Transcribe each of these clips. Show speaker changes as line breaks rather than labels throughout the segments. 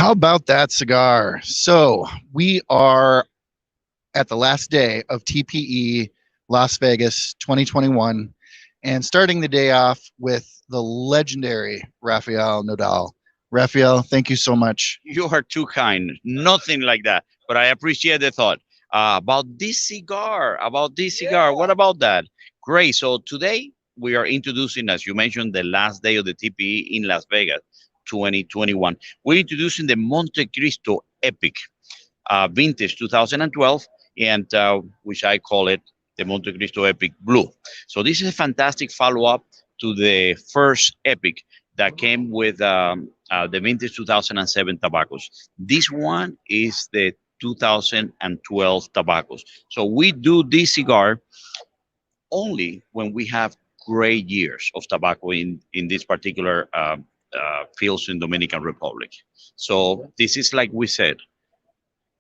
How about that cigar? So we are at the last day of TPE Las Vegas 2021 and starting the day off with the legendary Rafael Nodal. Rafael, thank you so much.
You are too kind. Nothing like that. But I appreciate the thought. About this cigar. What about that? Great. So today we are introducing, as you mentioned, the last day of the TPE in Las Vegas 2021. We're introducing the Monte Cristo Epic Vintage 2012, and which I call it the Monte Cristo Epic Blue. So this is a fantastic follow-up to the first Epic that came with the vintage 2007 tobaccos. This one is the 2012 tobaccos. So we do this cigar only when we have great years of tobacco in this particular fields in Dominican Republic. So this is like we said,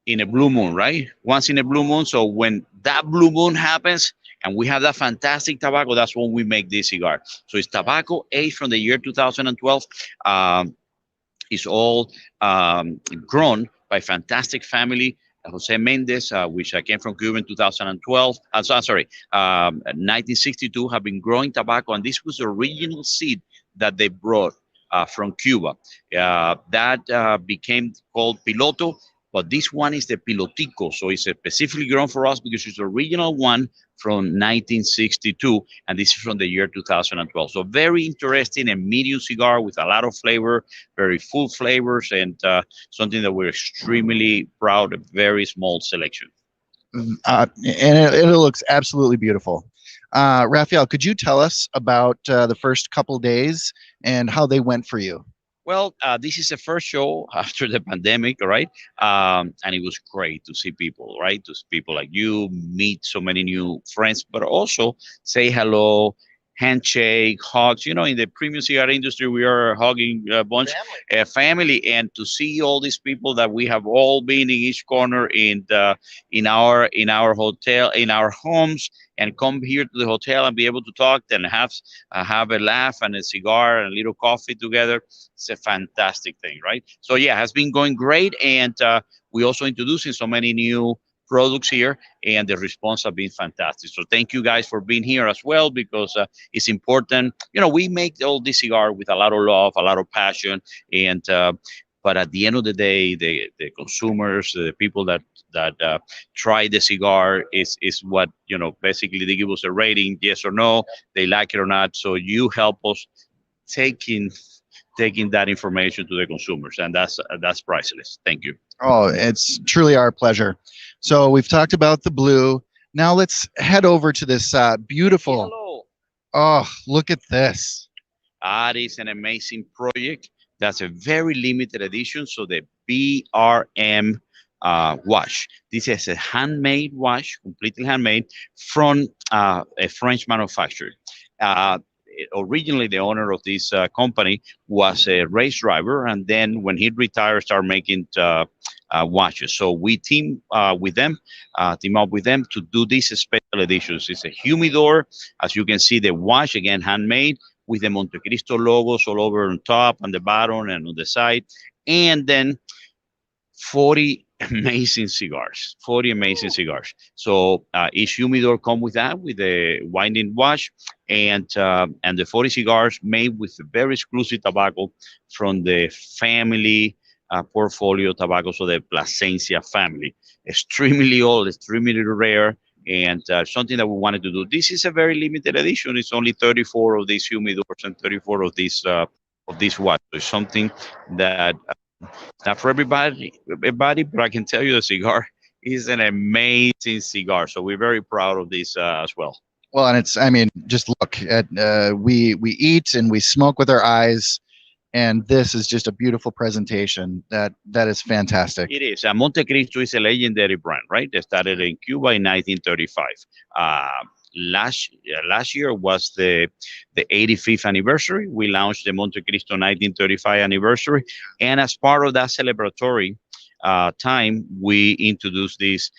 in a blue moon, right? Once in a blue moon. So when that blue moon happens and we have that fantastic tobacco, that's when we make this cigar. So it's tobacco aged from the year 2012. It's all grown by fantastic family. Jose Mendez, which came from Cuba in 2012. Sorry, 1962, have been growing tobacco, and this was the original seed that they brought from Cuba. That became called Piloto, but this one is the Pilotico. So it's specifically grown for us because it's the original one from 1962, and this is from the year 2012. So very interesting and medium cigar with a lot of flavor, very full flavors, and something that we're extremely proud of. Very small selection.
And it looks absolutely beautiful. Rafael, could you tell us about the first couple days and how they went for you?
Well, this is the first show after the pandemic, right? And it was great to see people, right? To see people like you, meet so many new friends, but also say hello, handshake, hugs. You know, in the premium cigar industry, we are hugging a bunch, family, and to see all these people that we have all been in each corner in our hotel, in our homes, and come here to the hotel and be able to talk and have a laugh and a cigar and a little coffee together. It's a fantastic thing, right? So yeah, it has been going great, and we also introducing so many new products here, and the response have been fantastic. So thank you guys for being here as well, because it's important. You know, we make all this cigar with a lot of love, a lot of passion, and but at the end of the day, the consumers, the people that try the cigar is what, you know, basically they give us a rating, yes or no, they like it or not. So you help us taking that information to the consumers, and that's priceless. Thank you.
Oh, it's truly our pleasure. So we've talked about the blue. Now let's head over to this beautiful.
Hello.
Oh, look at this.
That is an amazing project. That's a very limited edition. So the BRM wash. This is a handmade wash, completely handmade from a French manufacturer. Originally, the owner of this company was a race driver, and then when he retired, started making watches. So we team up with them to do these special editions. It's a humidor, as you can see, the wash again handmade with the Monte Cristo logos all over on top, on the bottom, and on the side, and then 40 amazing cigars. So each humidor come with that, with the winding wash, and the 40 cigars made with a very exclusive tobacco from the family portfolio tobacco, so the Plasencia family. Extremely old, extremely rare, and something that we wanted to do. This is a very limited edition. It's only 34 of these humidors and 34 of these watch. It's something that not for everybody, but I can tell you the cigar is an amazing cigar. So we're very proud of this as well.
Well, and it's, I mean, just look at, we eat and we smoke with our eyes, and this is just a beautiful presentation. That is fantastic.
It is. Monte Cristo is a legendary brand, right? They started in Cuba in 1935. Last year was the 85th anniversary. We launched the Monte Cristo 1935 anniversary, and as part of that celebratory time, we introduced this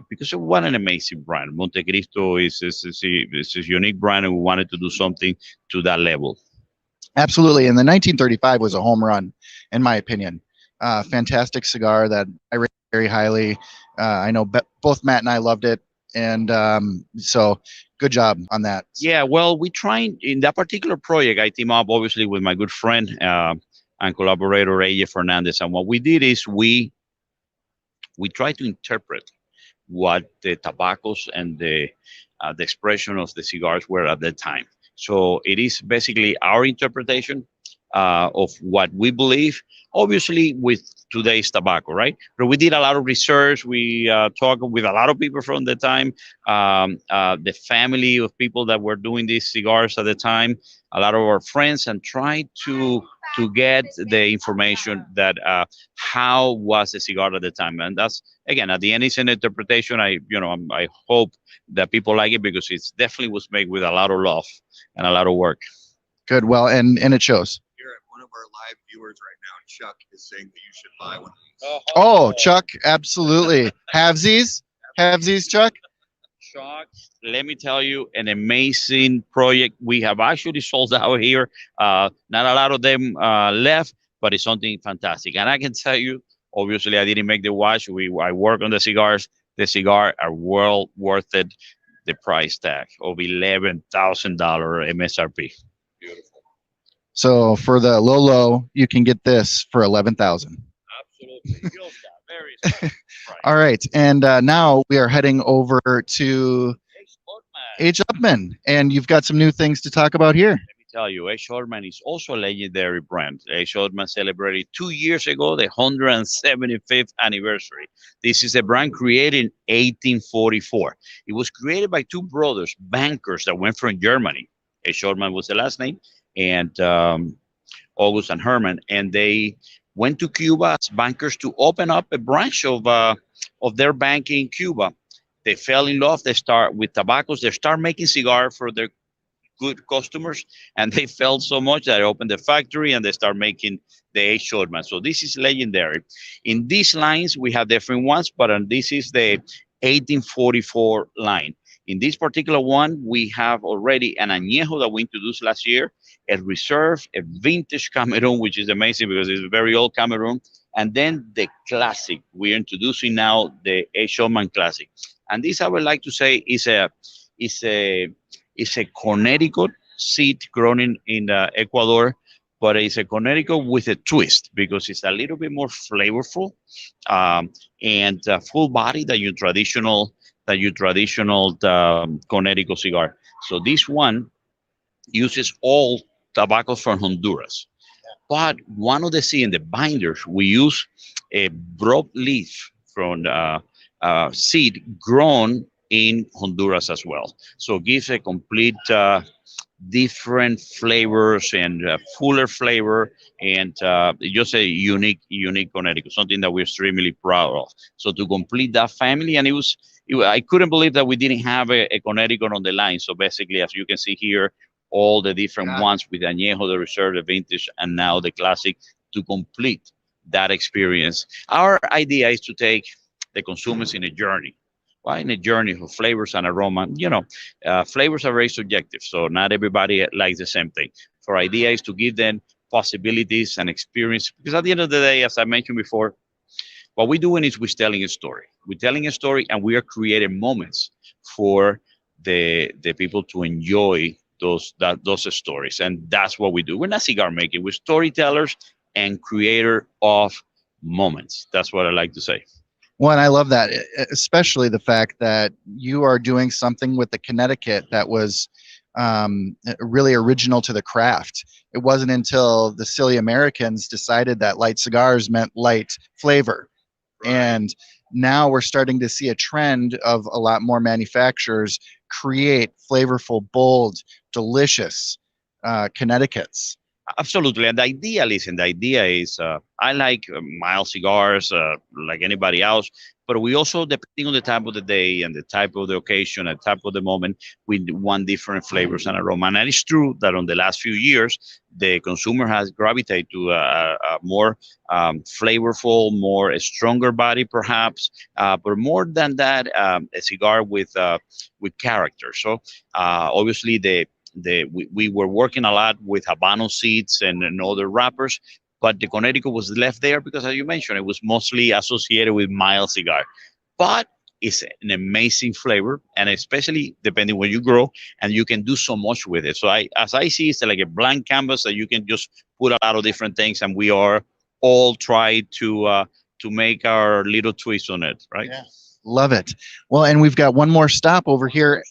because of what an amazing brand. Monte Cristo is a unique brand, and we wanted to do something to that level.
Absolutely, and the 1935 was a home run, in my opinion. Fantastic cigar that I rate very highly. I know both Matt and I loved it, and so good job on that.
Yeah, well, we trying in that particular project. I team up obviously with my good friend and collaborator AJ Fernandez, and what we did is we try to interpret what the tobaccos and the expression of the cigars were at that time. So it is basically our interpretation of what we believe, obviously with today's tobacco, right? But we did a lot of research. We talked with a lot of people from the time, the family of people that were doing these cigars at the time, a lot of our friends, and tried to get the information that how was the cigar at the time. And that's again at the end it's an interpretation. I hope that people like it because it's definitely was made with a lot of love and a lot of work.
Good. Well, and it shows.
Here, one of our live viewers right now, Chuck, is saying that you should buy one of these.
Oh, Chuck, absolutely. Halvesies, Chuck.
Chuck, let me tell you, an amazing project. We have actually sold out here. Not a lot of them left, but it's something fantastic. And I can tell you, obviously, I didn't make the watch. I work on the cigars. The cigar are well worth it. The price tag of $11,000 MSRP. Beautiful.
So for the low, you can get this for 11,000.
Absolutely. Very
All right, and now we are heading over to H. Upman, and you've got some new things to talk about here.
Let me tell you, H. Shortman is also a legendary brand. H. Shortman celebrated 2 years ago the 175th anniversary. This is a brand created in 1844. It was created by two brothers, bankers that went from Germany. H. Shortman was the last name, and August and Herman, and they went to Cuba as bankers to open up a branch of their bank in Cuba. They fell in love. They start with tobaccos. They start making cigar for their good customers, and they felt so much that they opened the factory and they start making the H. Shortman. So this is legendary. In these lines, we have different ones, but this is the 1844 line. In this particular one, we have already an añejo that we introduced last year, a reserve, a vintage Cameroon, which is amazing because it's a very old Cameroon, and then the classic. We're introducing now the A. Showman Classic, and this I would like to say is a Connecticut seed grown in Ecuador, but it's a Connecticut with a twist because it's a little bit more flavorful and full body than your traditional Connecticut cigar. So this one uses all tobaccos from Honduras. But one of the seed in the binders, we use a broadleaf from seed grown in Honduras as well. So it gives a complete different flavors and fuller flavor and just a unique Connecticut, something that we're extremely proud of. So to complete that family, and I couldn't believe that we didn't have a Connecticut on the line. So basically, as you can see here, all the different ones with Añejo, the Reserve, the Vintage, and now the Classic to complete that experience. Our idea is to take the consumers in a journey. Why in a journey of flavors and aroma? Flavors are very subjective, so not everybody likes the same thing. So our idea is to give them possibilities and experience, because at the end of the day, as I mentioned before, what we're doing is we're telling a story. We're telling a story, and we are creating moments for the people to enjoy those stories, and that's what we do. We're not cigar making. We're storytellers and creator of moments. That's what I like to say.
Well, and I love that, especially the fact that you are doing something with the Connecticut that was really original to the craft. It wasn't until the silly Americans decided that light cigars meant light flavor. Right. And now we're starting to see a trend of a lot more manufacturers create flavorful, bold, delicious Connecticut's.
Absolutely. And the idea is I like mild cigars like anybody else, but we also, depending on the time of the day and the type of the occasion and type of the moment, we want different flavors and aroma. And it's true that on the last few years, the consumer has gravitated to a more flavorful, more a stronger body, perhaps, but more than that, a cigar with character. So obviously we were working a lot with Habano seeds and other wrappers, but the Connecticut was left there because, as you mentioned, it was mostly associated with mild cigar. But it's an amazing flavor, and especially depending where you grow, and you can do so much with it. So as I see, it's like a blank canvas that you can just put a lot of different things, and we are all try to make our little twist on it, right?
Yeah. Love it. Well, and we've got one more stop over here,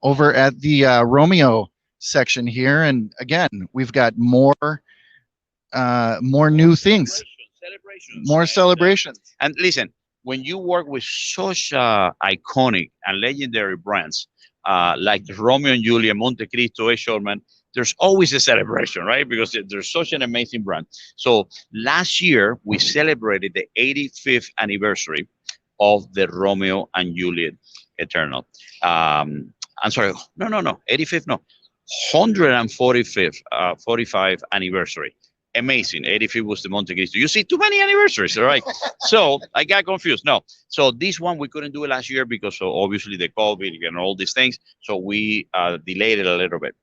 over at the Romeo section here, and again, we've got more new things, more celebrations.
And listen, when you work with such iconic and legendary brands like Romeo and Juliet, Monte Cristo, A. Shulman, there's always a celebration, right? Because there's such an amazing brand. So last year we celebrated the 85th anniversary of the Romeo and Juliet Eternal. I'm sorry, no, 85th, no, 145th, 45 anniversary. Amazing. 85 was the Monte Cristo. You see too many anniversaries, all right? So I got confused. No. So this one we couldn't do it last year because of obviously the COVID and all these things. So we delayed it a little bit.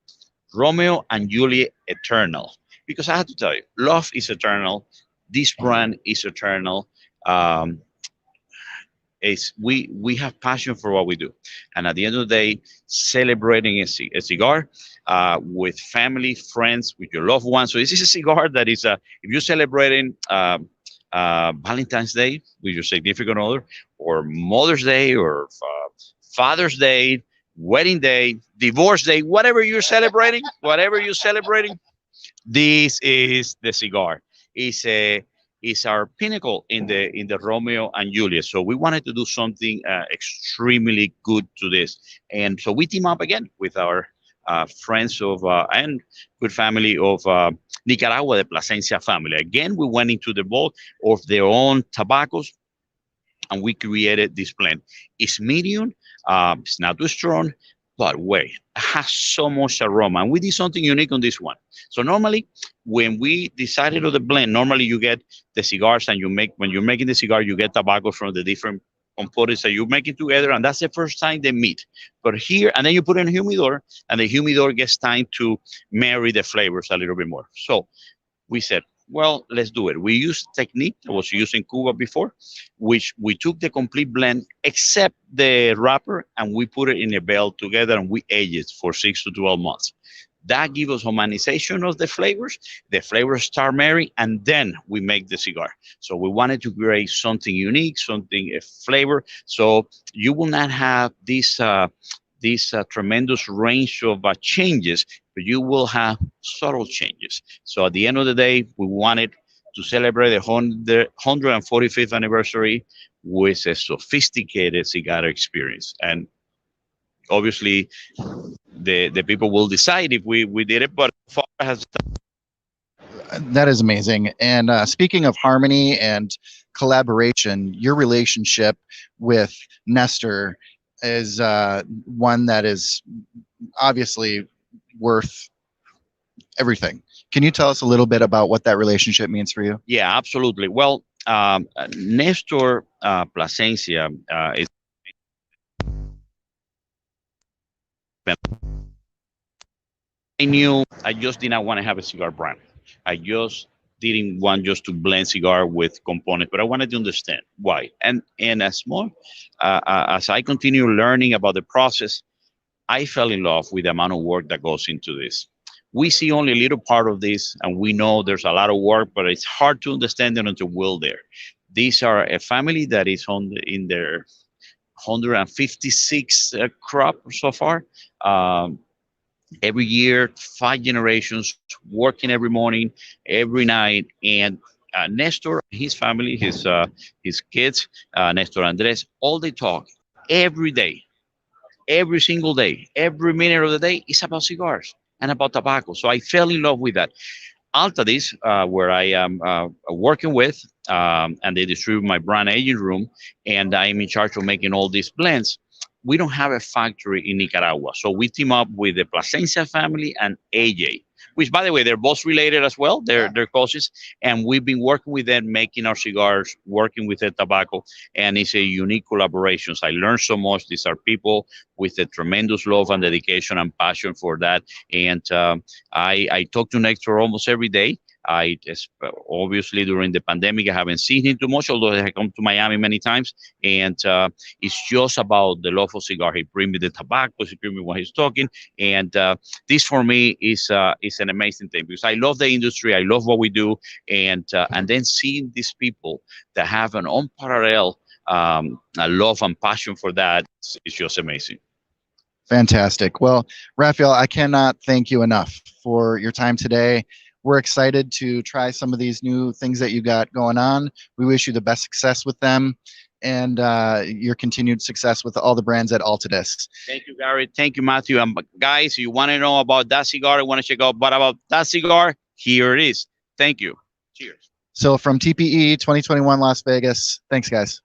Romeo and Juliet Eternal. Because I have to tell you, love is eternal. This brand is eternal. Um, we have passion for what we do, and at the end of the day, celebrating a cigar with family, friends, with your loved ones. So this is a cigar that is if you're celebrating Valentine's Day with your significant other, or Mother's Day, or Father's Day, wedding day, divorce day, whatever you're celebrating, this is the cigar. It's a is our pinnacle in the Romeo and Juliet. So we wanted to do something extremely good to this, and so we team up again with our friends of and good family of Nicaragua, the Plasencia family. Again, we went into the vault of their own tobaccos, and we created this blend. It's medium, it's not too strong, but wait, it has so much aroma. And we did something unique on this one. So normally, when we decided on the blend, normally you get the cigars, and when you're making the cigar, you get tobacco from the different components that you're making together, and that's the first time they meet. But here, and then you put in a humidor, and the humidor gets time to marry the flavors a little bit more. So we said, well, let's do it. We used technique that was used in Cuba before, which we took the complete blend except the wrapper, and we put it in a bale together, and we aged it for 6 to 12 months. That gives us homogenization of the flavors. The flavors start marrying, and then we make the cigar. So we wanted to create something unique, something a flavor. So you will not have this tremendous range of changes, but you will have subtle changes. So at the end of the day, we wanted to celebrate the 145th anniversary with a sophisticated cigar experience. And obviously, the people will decide if we did it, but far has
That is amazing. And speaking of harmony and collaboration, your relationship with Nestor is one that is obviously worth everything. Can you tell us a little bit about what that relationship means for you?
Yeah, absolutely. Well, Nestor Plasencia is. I knew I just did not want to have a cigar brand. I just didn't want just to blend cigar with components, but I wanted to understand why. And as I continue learning about the process, I fell in love with the amount of work that goes into this. We see only a little part of this, and we know there's a lot of work, but it's hard to understand it until we're there. These are a family that is in their 156 crop so far. Every year, 5 generations working every morning, every night, and Nestor, his family, his kids, Nestor Andres, all they talk every day, every single day, every minute of the day is about cigars and about tobacco. So I fell in love with that. Altadis, where I am working with, and they distribute my brand aging room, and I'm in charge of making all these blends. We don't have a factory in Nicaragua, so we team up with the Plasencia family and AJ, which, by the way, they're both related as well. They're cousins, and we've been working with them, making our cigars, working with the tobacco, and it's a unique collaboration. So I learned so much. These are people with a tremendous love and dedication and passion for that, and I talk to Nectar almost every day. Obviously during the pandemic I haven't seen him too much, although I come to Miami many times, and it's just about the love of cigar. He bring me the tobacco, he bring me when he's talking, and this for me is an amazing thing because I love the industry, I love what we do, and then seeing these people that have an unparalleled a love and passion for that is just amazing.
Fantastic. Well, Rafael, I cannot thank you enough for your time today. We're excited to try some of these new things that you got going on. We wish you the best success with them and your continued success with all the brands at Altadis.
Thank you, Gary. Thank you, Matthew. And guys, you want to know about that cigar, you want to check out what about that cigar, here it is. Thank you. Cheers.
So from TPE 2021 Las Vegas, thanks, guys.